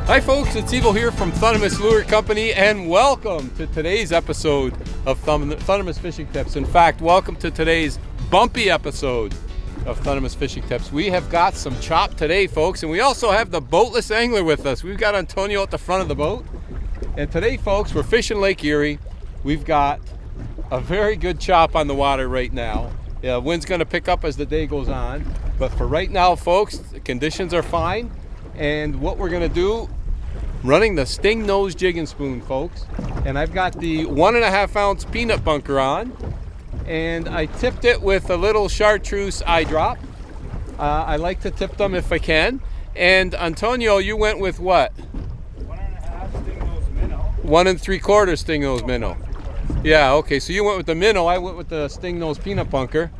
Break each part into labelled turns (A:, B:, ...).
A: Hi folks, it's Evo here from Thundermist Lure Company, and welcome to today's episode of Thundermist Fishing Tips. In fact, welcome to today's bumpy episode of Thundermist Fishing Tips. We have got some chop today, folks, and we also have the boatless angler with us. We've got Antonio at the front of the boat. And today, folks, we're fishing Lake Erie. We've got a very good chop on the water right now. Wind's going to pick up as the day goes on, but for right now, folks, the conditions are fine. And what we're going to do, running the stingnose jigging spoon, folks, and I've got the 1.5 ounce peanut bunker on, and I tipped it with a little chartreuse eye drop. I like to tip them if I can. And Antonio, you went with what?
B: 1.5 stingnose minnow.
A: 1 3/4 stingnose minnow. Yeah, okay, so you went with the minnow, I went with the stingnose peanut bunker.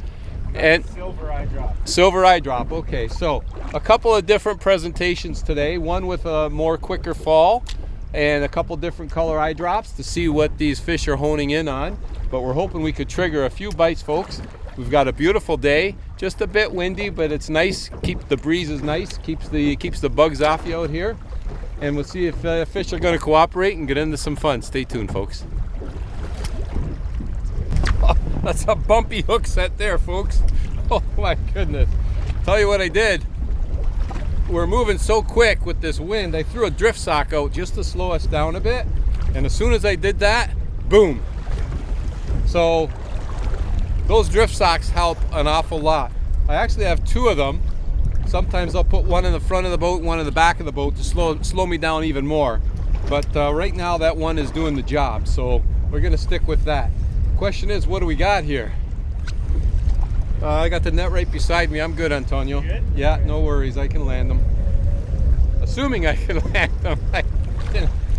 A: And
B: silver eye drop.
A: Silver eye drop, okay. So a couple of different presentations today, one with a more quicker fall and a couple different color eye drops to see what these fish are honing in on. But we're hoping we could trigger a few bites, folks. We've got a beautiful day, just a bit windy, but it's nice. The breeze is nice, keeps the bugs off you out here. And we'll see if fish are going to cooperate and get into some fun. Stay tuned, folks. That's a bumpy hook set there, folks. Oh my goodness. Tell you what I did. We're moving so quick with this wind, I threw a drift sock out just to slow us down a bit. And as soon as I did that, boom. So those drift socks help an awful lot. I actually have 2 of them. Sometimes I'll put one in the front of the boat, one in the back of the boat to slow me down even more. But right now that one is doing the job. So we're gonna stick with that. Question is, what do we got here? I got the net right beside me. I'm good, Antonio.
B: Good?
A: Yeah, no worries. I can land them. Assuming I can land them.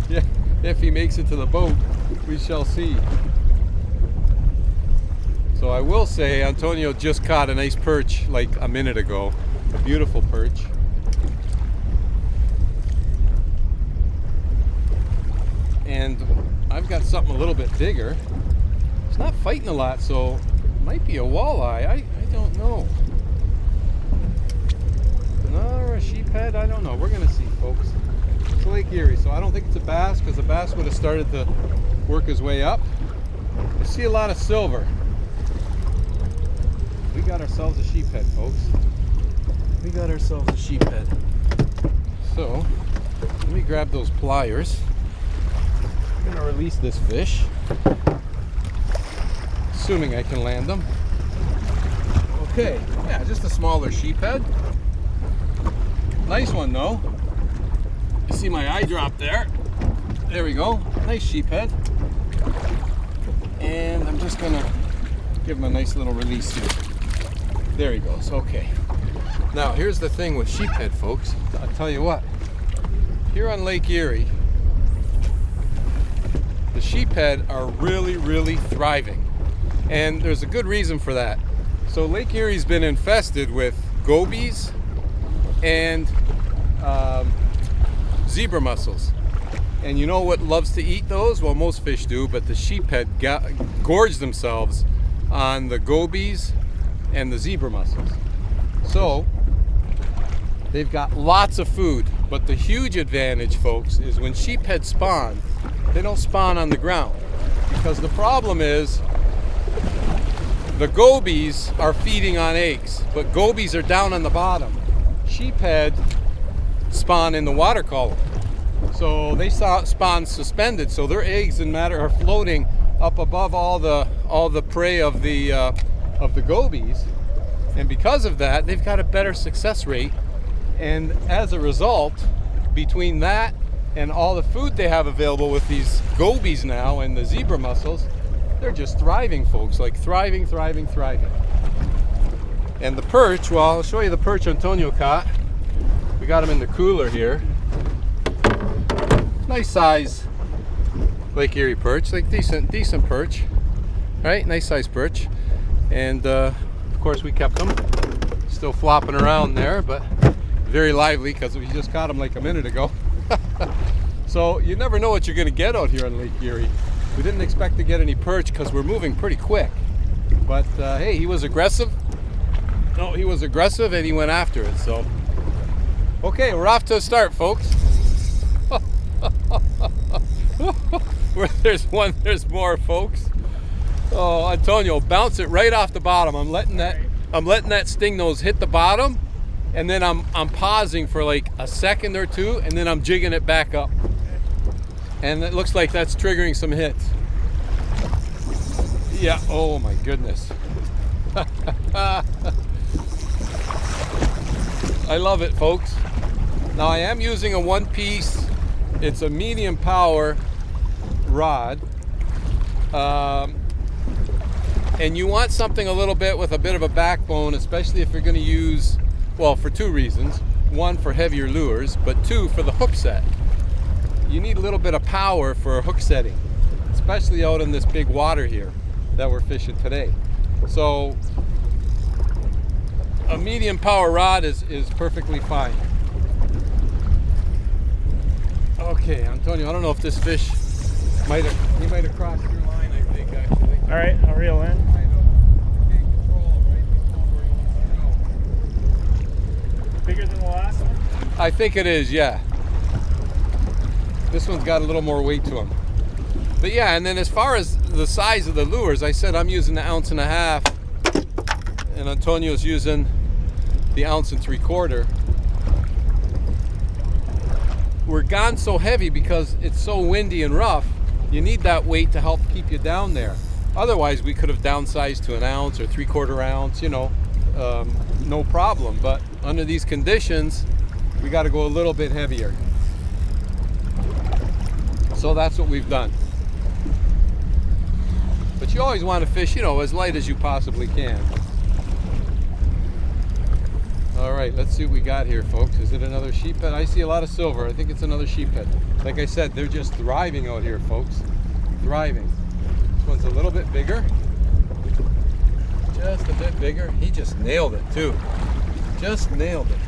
A: Yeah, if he makes it to the boat, we shall see. So I will say, Antonio just caught a nice perch like a minute ago. A beautiful perch. And I've got something a little bit bigger. It's not fighting a lot, so it might be a walleye. I don't know. Or a sheephead, I don't know. We're gonna see, folks. It's Lake Erie, so I don't think it's a bass, because the bass would have started to work his way up. I see a lot of silver. We got ourselves a sheephead, folks. We got ourselves a sheephead. So let me grab those pliers. I'm gonna release this fish, assuming I can land them. Okay, yeah, just a smaller sheephead. Nice one though. You see my eye drop there. There we go, nice sheephead. And I'm just gonna give him a nice little release here. There he goes, okay. Now here's the thing with sheephead, folks. I'll tell you what, here on Lake Erie, the sheephead are really thriving. And there's a good reason for that. So Lake Erie's been infested with gobies and zebra mussels. And you know what loves to eat those? Well, most fish do, but the sheephead gorge themselves on the gobies and the zebra mussels. So they've got lots of food, but the huge advantage, folks, is when sheephead spawn, they don't spawn on the ground. Because the problem is, the gobies are feeding on eggs, but gobies are down on the bottom. Sheephead spawn in the water column. So they spawn suspended, so their eggs are floating up above all the prey of the gobies. And because of that, they've got a better success rate. And as a result, between that and all the food they have available with these gobies now and the zebra mussels, they're just thriving, folks, like thriving. And the perch, well, I'll show you the perch Antonio caught. We got him in the cooler here. Nice size Lake Erie perch, like decent perch, right? Nice size perch. And of course we kept them still flopping around there, but very lively because we just caught him like a minute ago. So you never know what you're going to get out here on Lake Erie. We didn't expect to get any perch because we're moving pretty quick. But hey, he was aggressive. No, he was aggressive and he went after it. So, okay, we're off to a start, folks. Where there's one, there's more, folks. Oh, Antonio, bounce it right off the bottom. I'm letting that stingnose hit the bottom, and then I'm pausing for like a second or two, and then I'm jigging it back up. And it looks like that's triggering some hits. Yeah, oh my goodness. I love it, folks. Now I am using a one-piece, it's a medium power rod. And you want something a little bit with a bit of a backbone, especially if you're going to use, well, for two reasons. One, for heavier lures, but two, for the hook set. You need a little bit of power for hook setting, especially out in this big water here that we're fishing today. So a medium power rod is perfectly fine. Okay, Antonio, I don't know if this fish might have crossed your line, I think, actually.
B: All right, I'll reel in. Bigger than the last one?
A: I think it is, yeah. This one's got a little more weight to him. But yeah, and then as far as the size of the lures, I said I'm using the 1.5 ounces, and Antonio's using the 1.75 ounces. We're gone so heavy because it's so windy and rough. You need that weight to help keep you down there. Otherwise, we could have downsized to 1 ounce or 3/4 ounce, you know, no problem. But under these conditions, we got to go a little bit heavier. So that's what we've done. But you always want to fish, you know, as light as you possibly can. All right, let's see what we got here, folks. Is it another sheephead? I see a lot of silver. I think it's another sheephead. Like I said, they're just thriving out here, folks. Thriving. This one's a little bit bigger. Just a bit bigger. He just nailed it, too. Just nailed it.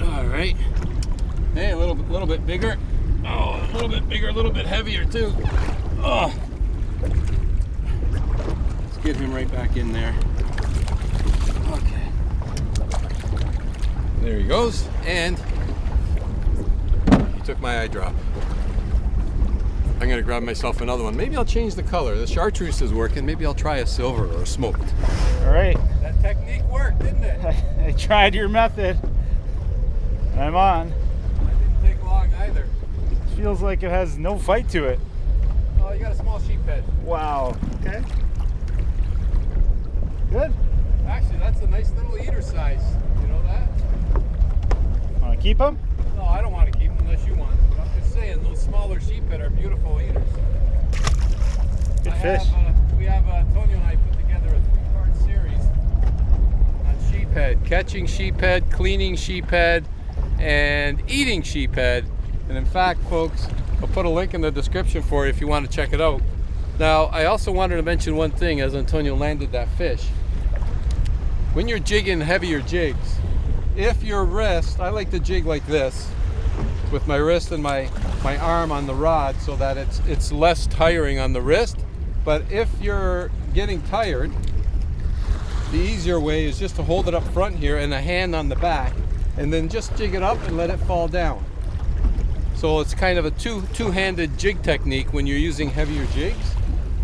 A: All right. Hey, a little bit bigger. Oh, a little bit bigger, a little bit heavier, too. Oh. Let's get him right back in there. Okay. There he goes, and he took my eye drop. I'm gonna grab myself another one. Maybe I'll change the color. The chartreuse is working. Maybe I'll try a silver or a smoked.
B: All right.
A: That technique worked, didn't it?
B: I tried your method. I'm on.
A: That didn't take long either.
B: It feels like it has no fight to it.
A: Oh, you got a small sheephead.
B: Wow. Okay. Good.
A: Actually, that's a nice little eater size. You know that?
B: Want to keep them?
A: No, I don't want to keep them unless you want. But I'm just saying, those smaller sheephead are beautiful eaters.
B: Good fish.
A: Antonio and I put together a 3-part series on sheephead. Catching sheephead, cleaning sheephead, and eating sheephead. And in fact, folks, I'll put a link in the description for you if you want to check it out. Now, I also wanted to mention one thing as Antonio landed that fish. When you're jigging heavier jigs, if your wrist, I like to jig like this, with my wrist and my arm on the rod so that it's less tiring on the wrist. But if you're getting tired, the easier way is just to hold it up front here and a hand on the back, and then just jig it up and let it fall down. So it's kind of a two-handed jig technique when you're using heavier jigs,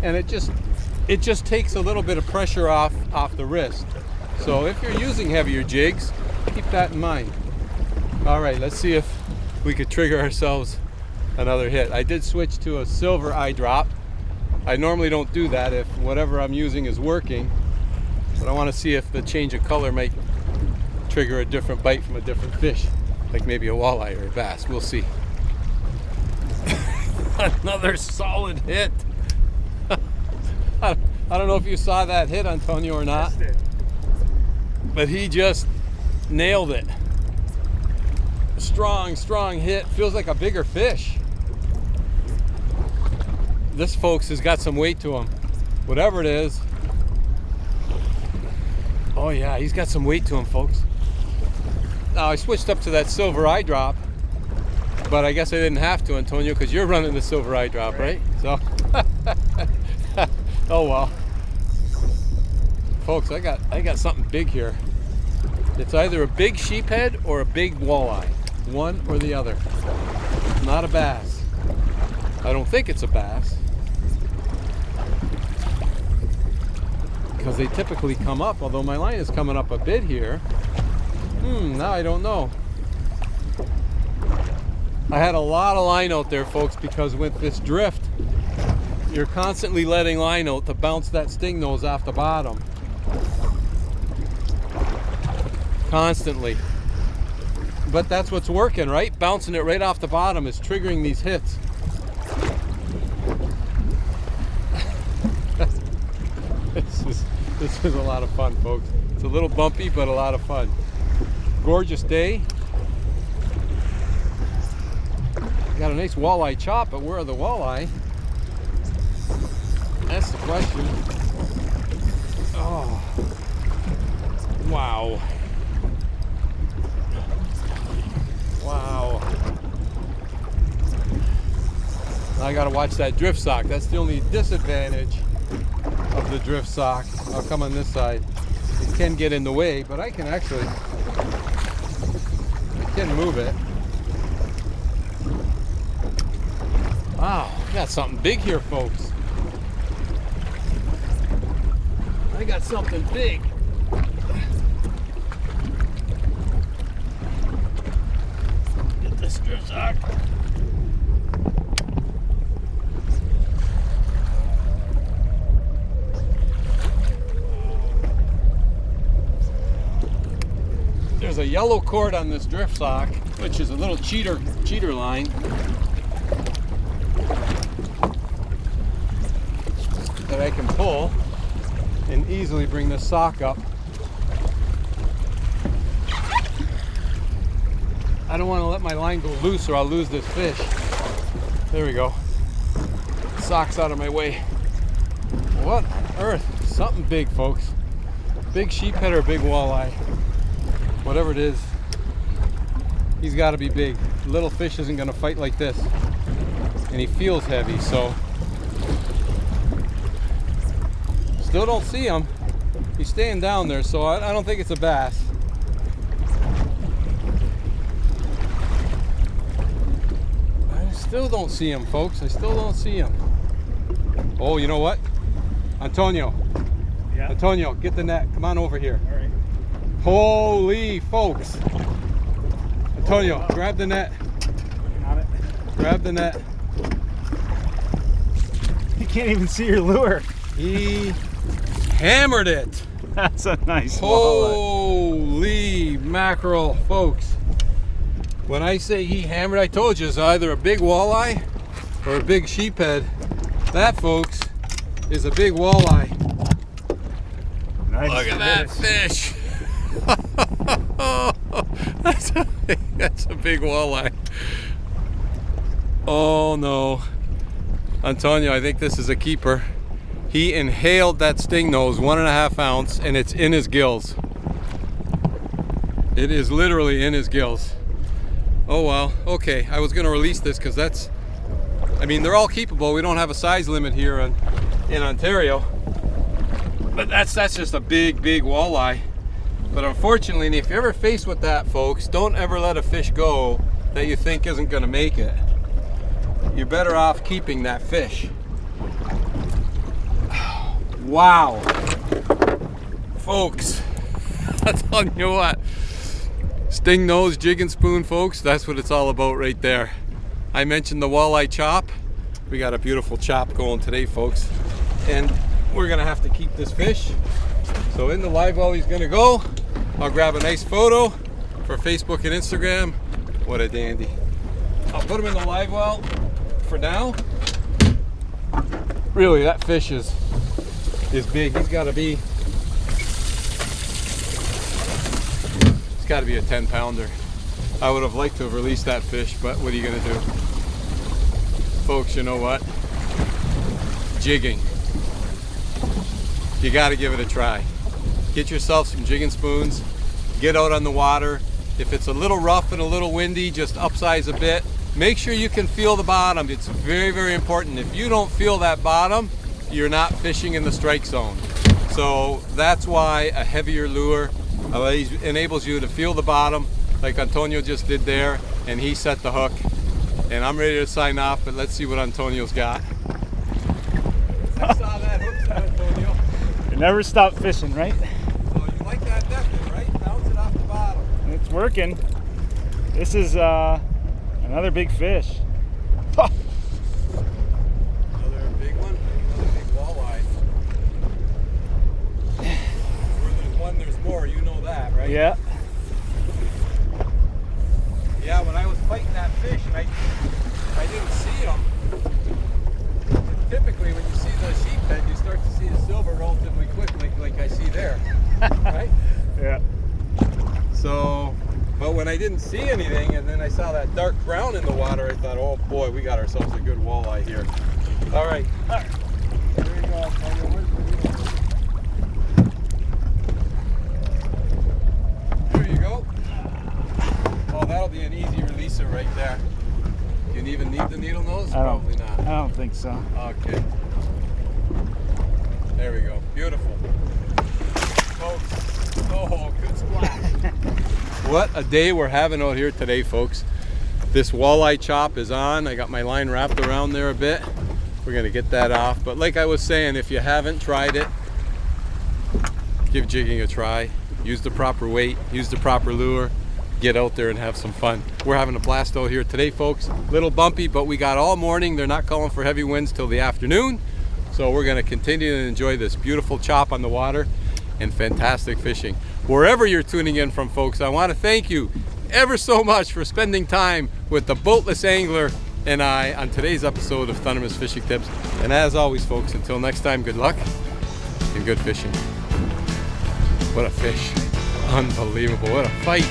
A: and it just takes a little bit of pressure off the wrist. So if you're using heavier jigs, keep that in mind. All right, let's see if we could trigger ourselves another hit. I did switch to a silver eye drop. I normally don't do that if whatever I'm using is working, but I want to see if the change of color might trigger a different bite from a different fish, like maybe a walleye or a bass. We'll see. Another solid hit. I don't know if you saw that hit, Antonio, or not, but he just nailed it. Strong hit. Feels like a bigger fish. This, folks, has got some weight to him. Whatever it is. Oh yeah, he's got some weight to him, folks. Now I switched up to that silver eye drop, but I guess I didn't have to, Antonio, because you're running the silver eye drop, right? So, oh well. Folks, I got something big here. It's either a big sheephead or a big walleye. One or the other. Not a bass. I don't think it's a bass. Because they typically come up, although my line is coming up a bit here. Now I don't know. I had a lot of line out there, folks, because with this drift, you're constantly letting line out to bounce that stingnose off the bottom. Constantly. But that's what's working, right? Bouncing it right off the bottom is triggering these hits. This is a lot of fun, folks. It's a little bumpy, but a lot of fun. Gorgeous day. Got a nice walleye chop, but where are the walleye? That's the question. Oh, wow. Wow. Now I gotta watch that drift sock. That's the only disadvantage of the drift sock. I'll come on this side. It can get in the way, but I can move it. Wow, I got something big here, folks. I got something big. Get this drift sock. There's a yellow cord on this drift sock, which is a little cheater line. That I can pull and easily bring this sock up. I don't want to let my line go loose or I'll lose this fish. There we go. Sock's out of my way. What on earth? Something big, folks. Big sheephead or big walleye. Whatever it is, he's got to be big. Little fish isn't going to fight like this. And he feels heavy, so. Still don't see him. He's staying down there, so I don't think it's a bass. I still don't see him, folks. I still don't see him. Oh, you know what? Antonio.
B: Yeah.
A: Antonio, get the net. Come on over here.
B: All right.
A: Holy folks. Antonio, grab the net.
B: Working on it.
A: Grab the net.
B: You can't even see your lure.
A: He hammered it.
B: That's a nice walleye.
A: Holy mackerel, folks. When I say he hammered, I told you it's either a big walleye or a big sheephead. That, folks, is a big walleye.
B: Nice.
A: Look at that fish. That's a big walleye. Oh no. Antonio, I think this is a keeper. He inhaled that stingnose, 1.5 ounce, and it's in his gills. It is literally in his gills. Oh well, okay. I was gonna release this because that's, I mean, they're all keepable. We don't have a size limit here in Ontario. But that's just a big walleye. But unfortunately, if you're ever faced with that, folks, don't ever let a fish go that you think isn't gonna make it. You're better off keeping that fish. Wow. Folks, I'm telling you what, stingnose jigging spoon, folks, that's what it's all about right there. I mentioned the walleye chop. We got a beautiful chop going today, folks. And we're gonna have to keep this fish. So in the live well he's gonna go. I'll grab a nice photo for Facebook and Instagram. What a dandy. I'll put him in the live well for now. Really, that fish is big. He's gotta be a 10-pounder. I would have liked to have released that fish, but what are you gonna do? Folks, you know what? Jigging. You gotta give it a try. Get yourself some jigging spoons, get out on the water. If it's a little rough and a little windy, just upsize a bit. Make sure you can feel the bottom. It's very important. If you don't feel that bottom, you're not fishing in the strike zone. So that's why a heavier lure enables you to feel the bottom, like Antonio just did there, and he set the hook. And I'm ready to sign off, but let's see what Antonio's got. I saw that hook set, Antonio.
B: You never stop fishing, right?
A: So you like that depth, right? Bounce it off the bottom.
B: It's working. This is another big fish.
A: Another big one, another big walleye. Where there's one, there's more. You know that, right?
B: Yeah.
A: Yeah, when I was fighting that fish, I didn't see him. Typically, when you see the sheephead, you start to see the silver relatively quick, like I see there, right?
B: Yeah.
A: So, but when I didn't see anything, and then I saw that dark brown in the water, I thought, oh boy, we got ourselves a good walleye here. All right.
B: There you go.
A: There you go. Oh, that'll be an easy releaser right there. You even need the needle nose? Probably not.
B: I don't think so.
A: Okay. There we go. Beautiful. Folks. Oh, good splash. What a day we're having out here today, folks. This walleye chop is on. I got my line wrapped around there a bit. We're going to get that off. But like I was saying, if you haven't tried it, give jigging a try. Use the proper weight. Use the proper lure. Get out there and have some fun. We're having a blast out here today, folks. Little bumpy, but we got all morning. They're not calling for heavy winds till the afternoon. So we're going to continue to enjoy this beautiful chop on the water and fantastic fishing. Wherever you're tuning in from, folks, I want to thank you ever so much for spending time with the boatless angler and I on today's episode of Thundermist Fishing Tips. And as always, folks, until next time, good luck and good fishing. What a fish. Unbelievable. What a fight.